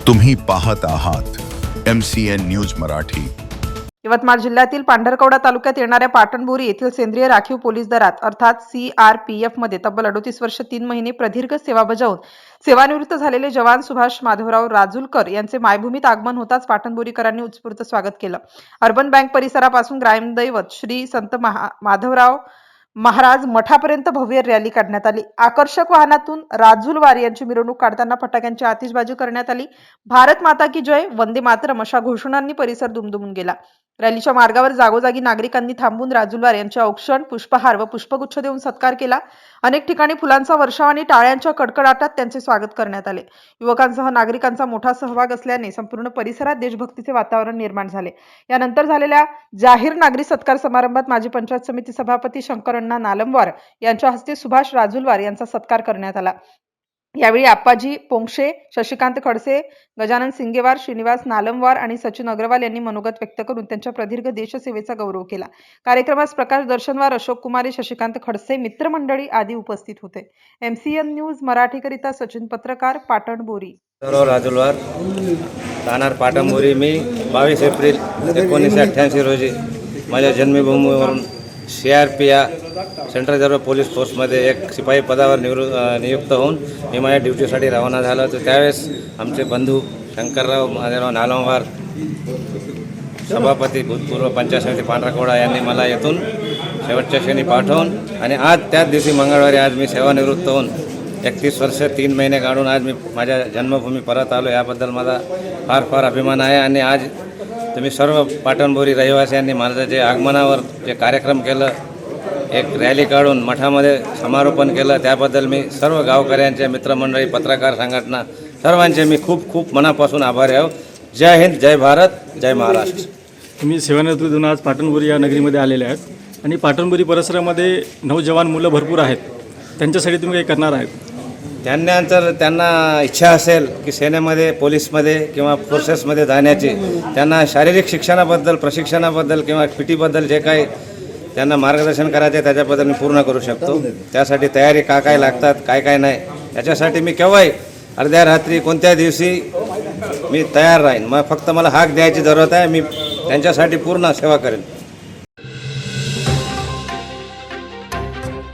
तुम्ही पाहत आहात MCN न्यूज मराठी। यवतमाळ जिल्ह्यातील पांढरकवडा तालुक्यात येणाऱ्या पाटणबोरी येथील सेंद्रिय राखीव पोलीस दलात अर्थात CRPF मध्ये तब्बल 38 वर्ष 3 महिने प्रदीर्घ सेवा बजावून सेवानिवृत्त झालेले जवान सुभाष माधवराव राजूलकर यांचे मायभूमीत आगमन होताच पाटणबोरीकरांनी उत्स्फूर्त स्वागत केलं। अर्बन बँक परिसरापासून ग्रामदैवत श्री संत माधवराव महाराज मठापर्यंत भव्य रॅली काढण्यात आली। आकर्षक वाहनातून राजूलवार यांची मिरवणूक काढताना फटाक्यांची आतिषबाजी करण्यात आली। भारत माता की जय, वंदे मातरम अशा घोषणांनी परिसर दुमदुमून गेला। रॅलीच्या मार्गावर जागोजागी नागरिकांनी थांबून राजूलवार यांचे औक्षण, पुष्पहार व पुष्पगुच्छ देऊन सत्कार केला। अनेक ठिकाणी फुलांचा वर्षाव आणि टाळ्यांच्या कडकडाटात त्यांचे स्वागत करण्यात आले। युवकांसह नागरिकांचा मोठा सहभाग असल्याने संपूर्ण परिसरात देशभक्तीचे वातावरण निर्माण झाले। यानंतर झालेल्या जाहीर नागरी सत्कार समारंभात माजी पंचायत समिती सभापती शंकरअण्णा नालमवार यांच्या हस्ते सुभाष राजूलवार यांचा सत्कार करण्यात आला। यावेळी आप्पाजी पोंक्षे, शशिकांत खडसे, गजानन सिंगेवार, श्रीनिवास नालमवार आणि सचिन अग्रवाल यांनी मनोगत व्यक्त करून त्यांच्या प्रदीर्घ देशसेवेचा गौरव केला। कार्यक्रमास प्रकाश दर्शनवार, अशोक कुमारी, शशिकांत खडसे, मित्रमंडळी आदी उपस्थित होते। MCN न्यूज मराठीकरिता सचिन पत्रकार, पाटणबोरी। राजूलवार राहणार पाटणबोरी। मी 22 एप्रिल 1988 रोजी माझ्या जन्मभूमीवरून CRP या सेंट्रल रिझर्व्ह पोलीस फोर्समध्ये एक शिपाई पदावर नियुक्त होऊन मी माझ्या ड्युटीसाठी रवाना झालो। तर त्यावेळेस आमचे बंधू शंकरराव महादेवराव नालमवार, सभापती भूतपूर्व पंचायत समिती पांढरकवडा यांनी मला येथून शेवटच्या क्षणी पाठवून आणि आज त्याच दिवशी मंगळवारी आज मी सेवानिवृत्त होऊन 31 वर्ष 3 महिने काढून आज मी माझ्या जन्मभूमी परत आलो। याबद्दल माझा फार फार अभिमान आहे। आणि आज तुम्ही सर्व पाटणबोरी रहिवासियांनी माझं जे आगमनावर जे कार्यक्रम केलं, एक रॅली काढून मठामध्ये समारोपण केलं, त्याबद्दल मी सर्व गावकऱ्यांचे, मित्रमंडळी, पत्रकार संघटना सर्वांचे मी खूप खूप मनापासून आभारी आहो। जय हिंद, जय भारत, जय महाराष्ट्र। तुम्ही सेवानिवृत्तीतून आज पाटणबोरी या नगरीमध्ये आलेले आहेत आणि पाटणबोरी परिसरामध्ये नवजवान मुलं भरपूर आहेत, त्यांच्यासाठी तुम्ही काही करणार आहेत? त्यांना इच्छा असेल की सेनेमध्ये, पोलीसमध्ये किंवा फोर्सेसमध्ये जाण्याची, त्यांना शारीरिक शिक्षणाबद्दल, प्रशिक्षणाबद्दल किंवा PT जे काही त्यांना मार्गदर्शन करायचे त्याच्याबद्दल मी पूर्ण करू शकतो। त्यासाठी तयारी काय लागतात, काय नाही, याच्यासाठी मी केव्हाही अर्ध्या रात्री कोणत्या दिवशी मी तयार राहीन। फक्त मला हाक द्यायची जरूरत आहे, मी त्यांच्यासाठी पूर्ण सेवा करेन।